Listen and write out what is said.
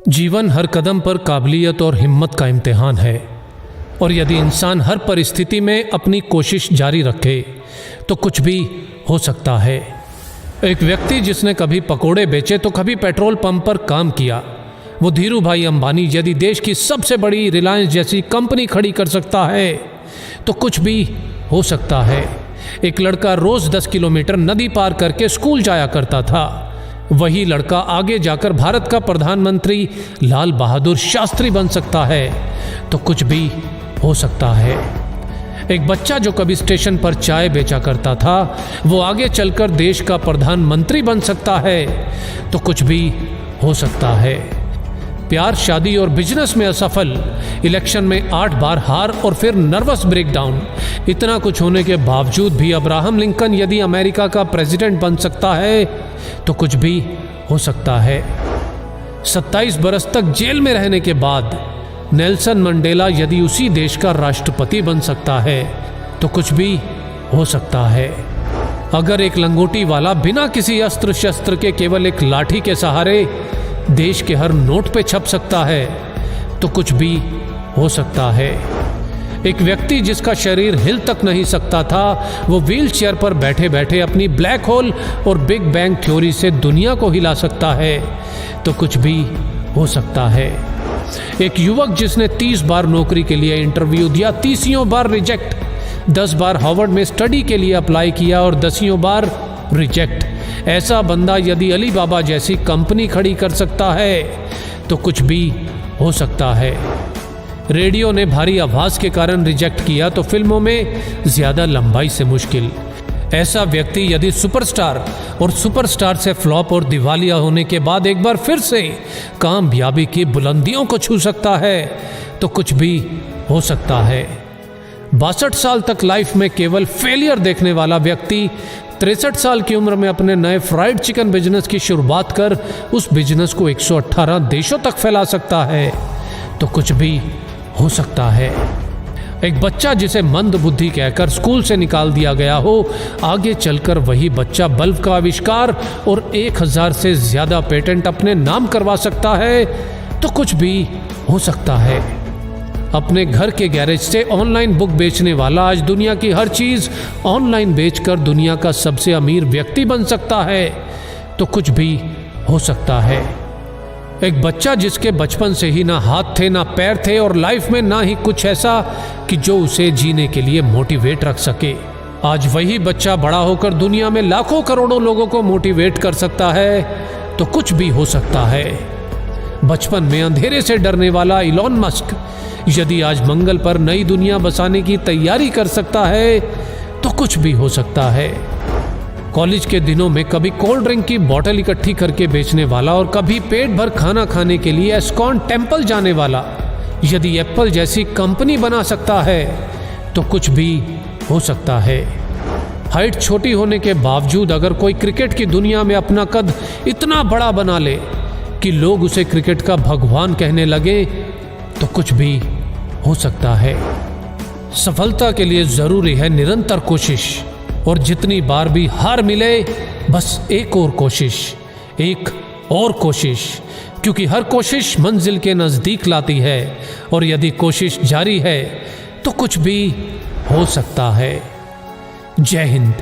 जीवन हर कदम पर काबिलियत और हिम्मत का इम्तिहान है, और यदि इंसान हर परिस्थिति में अपनी कोशिश जारी रखे तो कुछ भी हो सकता है। एक व्यक्ति जिसने कभी पकोड़े बेचे तो कभी पेट्रोल पंप पर काम किया, वो धीरू भाई अंबानी यदि देश की सबसे बड़ी रिलायंस जैसी कंपनी खड़ी कर सकता है तो कुछ भी हो सकता है। एक लड़का रोज 10 किलोमीटर नदी पार करके स्कूल जाया करता था। वही लड़का आगे जाकर भारत का प्रधानमंत्री लाल बहादुर शास्त्री बन सकता है तो कुछ भी हो सकता है। एक बच्चा जो कभी स्टेशन पर चाय बेचा करता था वो आगे चलकर देश का प्रधानमंत्री बन सकता है तो कुछ भी हो सकता है। प्यार, शादी और बिजनेस में असफल, इलेक्शन में 8 बार हार और फिर नर्वस ब्रेकडाउन, इतना कुछ होने के बावजूद भी अब्राहम लिंकन यदि अमेरिका का प्रेसिडेंट बन सकता है तो कुछ भी हो सकता है। 27 बरस तक जेल में रहने के बाद नेल्सन मंडेला यदि उसी देश का राष्ट्रपति बन सकता है तो कुछ भी हो सकता है। अगर एक लंगोटी वाला बिना किसी अस्त्र शस्त्र के केवल एक लाठी के सहारे देश के हर नोट पे छप सकता है तो कुछ भी हो सकता है। एक व्यक्ति जिसका शरीर हिल तक नहीं सकता था वो व्हील चेयर पर बैठे बैठे अपनी ब्लैक होल और बिग बैंग थ्योरी से दुनिया को हिला सकता है तो कुछ भी हो सकता है। एक युवक जिसने 30 बार नौकरी के लिए इंटरव्यू दिया, 30 बार रिजेक्ट, 10 बार हार्वर्ड में स्टडी के लिए अप्लाई किया और 10 बार रिजेक्ट, ऐसा बंदा यदि अली बाबा जैसी कंपनी खड़ी कर सकता है तो कुछ भी हो सकता है। रेडियो ने भारी आवाज के कारण रिजेक्ट किया तो फिल्मों में ज्यादा लंबाई से मुश्किल। ऐसा व्यक्ति यदि सुपरस्टार और सुपरस्टार से फ्लॉप और दिवालिया होने के बाद एक बार फिर से कामयाबी की बुलंदियों को छू सकता है तो कुछ भी हो सकता है। 62 साल तक लाइफ में केवल फेलियर देखने वाला व्यक्ति 63 साल की उम्र में अपने नए फ्राइड चिकन बिजनेस की शुरुआत कर उस बिजनेस को 118 देशों तक फैला सकता है तो कुछ भी हो सकता है। एक बच्चा जिसे मंद बुद्धि कहकर स्कूल से निकाल दिया गया हो, आगे चलकर वही बच्चा बल्ब का आविष्कार और 1000 से ज्यादा पेटेंट अपने नाम करवा सकता है तो कुछ भी हो सकता है। अपने घर के गैरेज से ऑनलाइन बुक बेचने वाला आज दुनिया की हर चीज ऑनलाइन बेचकर दुनिया का सबसे अमीर व्यक्ति बन सकता है तो कुछ भी हो सकता है। एक बच्चा जिसके बचपन से ही ना हाथ थे ना पैर थे और लाइफ में ना ही कुछ ऐसा कि जो उसे जीने के लिए मोटिवेट रख सके, आज वही बच्चा बड़ा होकर दुनिया में लाखों करोड़ों लोगों को मोटिवेट कर सकता है तो कुछ भी हो सकता है। बचपन में अंधेरे से डरने वाला इलॉन मस्क यदि आज मंगल पर नई दुनिया बसाने की तैयारी कर सकता है तो कुछ भी हो सकता है। कॉलेज के दिनों में कभी कोल्ड ड्रिंक की बोतल इकट्ठी करके बेचने वाला और कभी पेट भर खाना खाने के लिए एस्कॉन टेम्पल जाने वाला यदि एप्पल जैसी कंपनी बना सकता है तो कुछ भी हो सकता है। हाइट छोटी होने के बावजूद अगर कोई क्रिकेट की दुनिया में अपना कद इतना बड़ा बना ले कि लोग उसे क्रिकेट का भगवान कहने लगे तो कुछ भी हो सकता है। सफलता के लिए जरूरी है निरंतर कोशिश, और जितनी बार भी हार मिले बस एक और कोशिश, एक और कोशिश, क्योंकि हर कोशिश मंजिल के नजदीक लाती है और यदि कोशिश जारी है तो कुछ भी हो सकता है। जय हिंद।